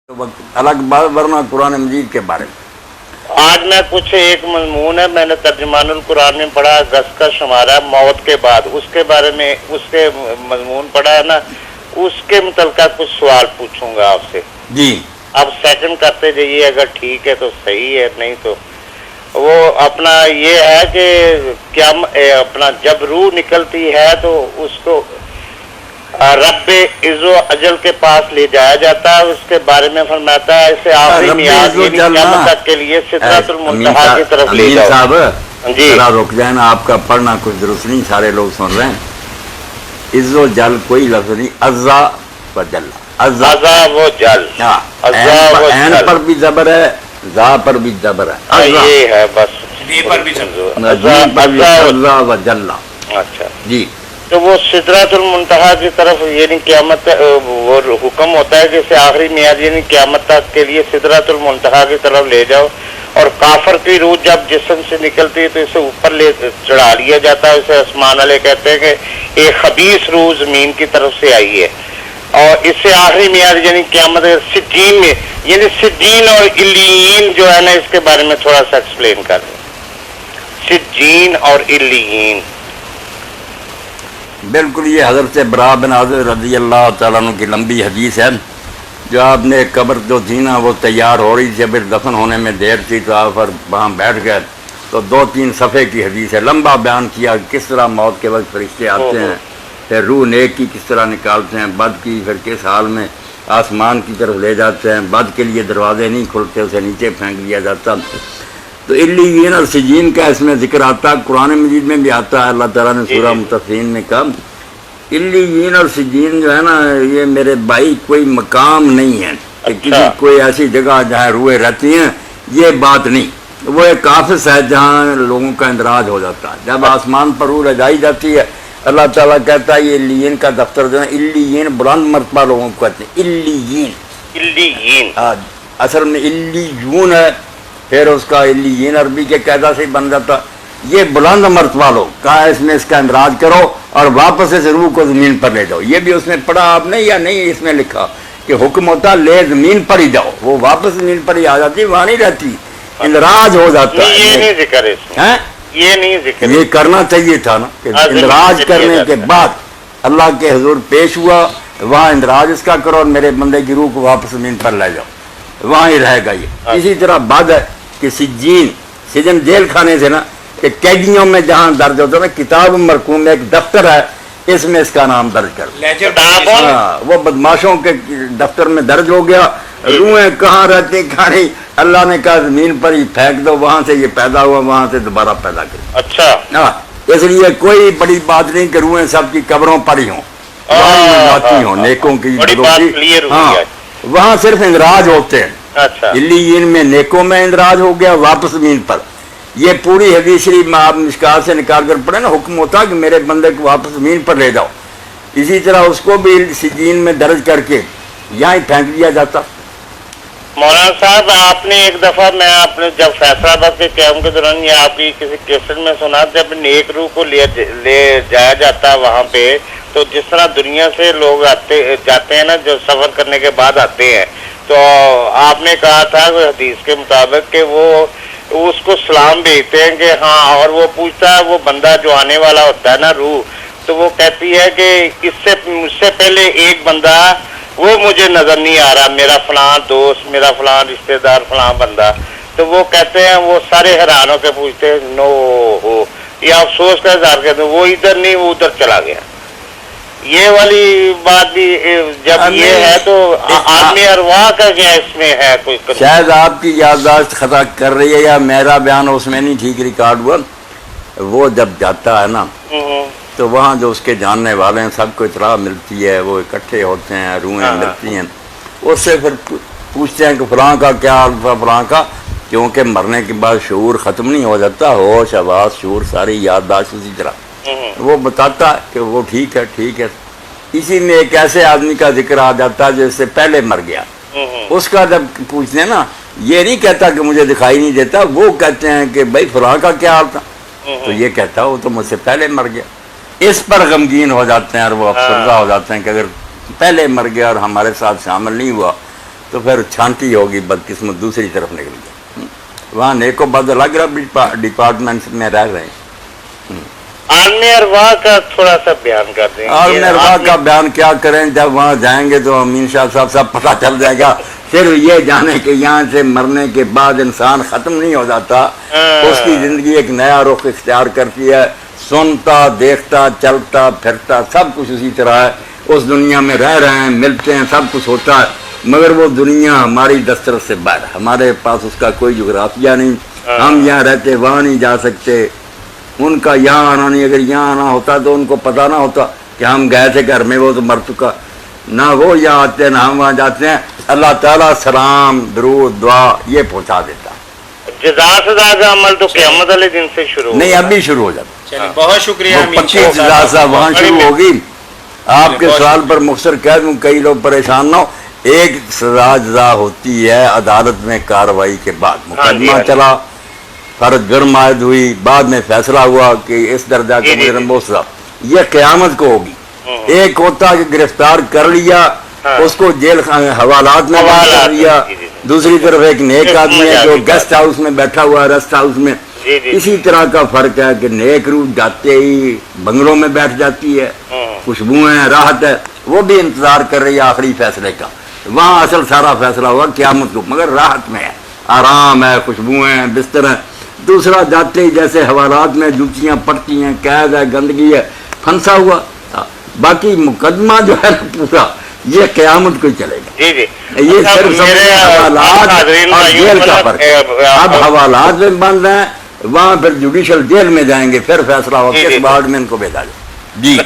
वक्त अलग बात, वरना कुरान मजीद के बारे में आज मैं कुछ एक मजमून है, मैंने तर्जुमानुल कुरान में पढ़ा, गस का शुमारा मौत के बाद, उसके बारे में उसके मजमून पढ़ा है ना, उसके मुतल्लिक़ कुछ सवाल पूछूंगा आपसे जी। आप सेकंड करते जाइए, अगर ठीक है तो सही है, नहीं तो वो अपना ये है कि क्या अपना जब रूह निकलती है तो उसको रब्बे इज़्ज़ो अजल के पास ले जाया जाता है, उसके बारे में फरमाता है ऐसे आखिरी मियाद क़यामत तक के लिए सिदरतुल मुंतहा की तरफ ले जाओ। साहब जी जरा रुक जाए ना, आपका पढ़ना कुछ दुरुस्त नहीं, सारे लोग सुन रहे हैं। इज़्ज़ो जल कोई लफ्ज नहीं, अज़्ज़ा व जल्ला, अज़ा वो जल, अज़ा वो ऐन जल पर भी जबर है, जा पर भी जबर है, ये है बस, जी पर भी समझो। अज़्ज़ा व जल्ला। अच्छा जी तो वो सिदरतुल मुंतहा की तरफ यानी क़यामत वो हुक्म होता है कि इसे आखिरी मियाद यानी क़यामत तक के लिए सिदरतुल मुंतहा की तरफ ले जाओ, और काफर की रूह जब जिस्म से निकलती है तो इसे ऊपर ले चढ़ा लिया जाता है। इसे आसमान वाले कहते हैं कि एक खबीस रूह जमीन की तरफ से आई है, और इससे आखिरी मियाद यानी क़यामत सिज्जीन में, यानी सिज्जीन और इल्लीयीन जो है ना, इसके बारे में थोड़ा सा एक्सप्लेन कर दें। सिज्जीन और इल्लीयीन बिल्कुल, ये हज़रत बरा बिन आज़िब रज़ी अल्लाह तआला अन्हु की लंबी हदीस है। जो आपने कब्र जो थी ना वो तैयार हो रही थी, फिर दफन होने में देर थी तो आप फिर वहाँ बैठ गए, तो 2-3 सफ़े की हदीस है, लंबा बयान किया किस तरह मौत के वक्त फरिश्ते आते हैं, फिर रूह नेक की किस तरह निकालते हैं, बद की फिर किस हाल में आसमान की तरफ ले जाते हैं, बद के लिए दरवाजे नहीं खुलते, उसे नीचे फेंक दिया जाता। तो इल्लीयीन और सिजीन का इसमें जिक्र आता है, कुरान मजीद में भी आता है। अल्लाह ताला ने सूरह मुतफ़िफ़ीन में कहा इल्लीयीन और सिजीन जो है ना, ये मेरे भाई कोई मकाम नहीं है कि किसी कोई ऐसी जगह जहाँ रूहें रहती हैं, ये बात नहीं। वो एक काफ़िस है जहाँ लोगों का इंदराज हो जाता है। जब आसमान पर रूह लगाई जाती है, अल्लाह ताला कहता है ये इल्लीयीन का दफ्तर जो है, इल्लीयीन बुलंद मर्तबा लोगों को कहते हैं इल्लीयीन। इल्लीयीन असल में इल्लीयून है, फिर उसका इल्लीयीन अरबी के कायदा से बन जाता। ये बुलंद मर्तबा लोग कहा इसमें इसका इंदराज करो और वापस इस रूह को ज़मीन पर ले जाओ। ये भी उसने पढ़ा आपने या नहीं? इसमें लिखा कि हुक्म होता ले ज़मीन पर ही जाओ, वो वापस ज़मीन पर ही आ जाती, वहाँ नहीं रहती, इंदराज हो जाता है। ये नहीं जिक्र है इसमें, ये नहीं जिक्र, ये करना चाहिए था ना कि इंदराज करने के बाद अल्लाह के हुजूर पेश हुआ, वहाँ इंदराज इसका करो और मेरे बंदे की रूह को वापस ज़मीन पर ले जाओ, वहाँ ही रहेगा ये। इसी तरह बाद है कि सिज्जीन, सिजन जेल खाने से ना, कि कैदियों में जहाँ दर्ज होता है ना, किताब मरकूम में एक दफ्तर है, इसमें इसका नाम दर्ज कर। हाँ, वो बदमाशों के दफ्तर में दर्ज हो गया। रूहें कहाँ रहती कहाँ नहीं, अल्लाह ने कहा जमीन पर ही फेंक दो, वहाँ से ये पैदा हुआ, वहाँ से दोबारा पैदा कर। अच्छा हाँ, इसलिए कोई बड़ी बात नहीं कि रूहें सबकी कब्रों पर ही हों, जाती हों नेकों की। हाँ, वहाँ सिर्फ इंदराज होते हैं। अच्छा, इल्लीयीन में नेकों में इंदराज हो गया, वापस जमीन पर। ये पूरी हदीस शरीफ में आप मिशकात से निकाल कर पढ़े ना, हुक्म होता कि मेरे बंदे को वापस जमीन पर ले जाओ। इसी तरह उसको भी सिजीन में दर्ज करके यहाँ ही फेंक दिया जाता। मौलाना साहब आपने एक दफा, मैं आपने जब फैसलाबाद के क्याम के दौरान ये आपकी किसी केसट में सुना, जब नेक रूह को ले जाया जाता है वहाँ पे, तो जिस तरह दुनिया से लोग जाते हैं ना, जो सफर करने के बाद आते हैं, तो आपने कहा था हदीस के मुताबिक कि वो उसको सलाम भेजते हैं कि हाँ, और वो पूछता है, वो बंदा जो आने वाला होता है ना रूह, तो वो कहती है कि इससे मुझसे पहले एक बंदा वो मुझे नजर नहीं आ रहा, मेरा फलां दोस्त, मेरा फलां रिश्तेदार, फलां बंदा। तो वो कहते हैं, वो सारे हैरान होकर पूछते हैं नो हो, या अफसोस का इजहार करते हैं, वो इधर नहीं, वो उधर चला गया। ये वाली बात भी जब ये है तो आदमी अरवाह का क्या इसमें है कोई? शायद आपकी याददाश्त खता कर रही है, या मेरा बयान उसमें नहीं ठीक रिकॉर्ड हुआ। वो जब जाता है ना, तो वहाँ जो उसके जानने वाले हैं सबको इतला मिलती है, वो इकट्ठे होते हैं, रूहें मिलती हैं, उससे फिर पूछते हैं कि फलां का क्या हाल था, फलां का, क्योंकि मरने के बाद शऊर ख़त्म नहीं हो जाता, होश आवाज़ शऊर सारी याददाश्त उसी तरह वो बताता है कि वो ठीक है, ठीक है। इसी में एक ऐसे आदमी का जिक्र आ जाता है जो इससे पहले मर गया, उसका जब पूछते हैं ना, ये नहीं कहता कि मुझे दिखाई नहीं देता, वो कहते हैं कि भाई फलां का क्या हाल था, तो ये कहता वो तो मुझसे पहले मर गया। इस पर गमगीन हो जाते हैं और वो अफसरदा हो जाते हैं कि अगर पहले मर गया और हमारे साथ शामिल नहीं हुआ تو پھر چھانٹی ہوگی، بدقسمت دوسری طرف نکل گئی. وہاں نیک و بد الگ ڈپارٹمنٹس میں رہ رہے ہیں. عالم ارواح کا تھوڑا سا بیان کر دیں. عالم ارواح کا بیان کیا کریں، جب وہاں جائیں گے تو امین شاہ صاحب سب پتہ چل جائے گا. صرف یہ جانے کہ یہاں سے مرنے کے بعد انسان ختم نہیں ہو جاتا، اس کی زندگی ایک نیا رخ اختیار کرتی ہے. سنتا، دیکھتا، چلتا پھرتا سب کچھ اسی طرح ہے. اس دنیا میں رہ رہے ہیں، ملتے ہیں، سب کچھ ہوتا ہے، مگر وہ دنیا ہماری دسترس سے باہر، ہمارے پاس اس کا کوئی جغرافیہ نہیں. ہم یہاں رہتے وہاں نہیں جا سکتے. ان کا یہاں آنا نہیں، اگر یہاں آنا ہوتا تو ان کو پتہ نہ ہوتا کہ ہم گئے تھے گھر میں، وہ تو مر چکا. نہ وہ یہاں آتے ہیں نہ ہم وہاں جاتے ہیں. اللہ تعالیٰ سلام، درود، دعا یہ پہنچا دیتا. جزا سزا کا عمل تو قیامت والے دن سے شروع نہیں، ابھی شروع ہو جاتا. چلیے بہت شکریہ وہ امین 25 شاہ صاحب وہاں شروع ہوگی. آپ کے سوال پر مختصر کہہ دوں، کئی لوگ پریشان نہ ہو. ایک سزا جزا ہوتی ہے عدالت میں کارروائی کے بعد. مقدمہ چلا، فرد جرم عائد ہوئی، بعد میں فیصلہ ہوا کہ اس درجہ کا مجرم وہ سزا. یہ قیامت کو ہوگی. ایک ہوتا کہ گرفتار کر لیا، اس کو جیل حوالات میں بند کر دیا. دوسری طرف ایک نیک آدمی ہے جو گیسٹ ہاؤس میں بیٹھا ہوا ہے، ریسٹ ہاؤس میں. اسی طرح کا فرق ہے کہ نیک روح جاتے ہی بنگلوں میں بیٹھ جاتی ہے، خوشبوئیں، راحت ہے. وہ بھی انتظار کر رہی ہے آخری فیصلے کا. وہاں اصل سارا فیصلہ ہوا قیامت کو، مگر راحت میں ہے، آرام ہے، خوشبوئیں ہیں، بستر ہیں. دوسرا جاتے ہی جیسے حوالات میں جوتیاں پڑتی ہیں، قید ہے، گندگی ہے، پھنسا ہوا. باقی مقدمہ جو ہے نا پورا یہ قیامت کو ہی چلے گا. جی جی یہ صرف حوالات اور جیل کا فرق ہے. اب حوالات میں بند ہیں، وہاں پھر جوڈیشل جیل میں جائیں گے، پھر فیصلہ ہو کس وارڈ میں ان کو بھیجا جائے. جی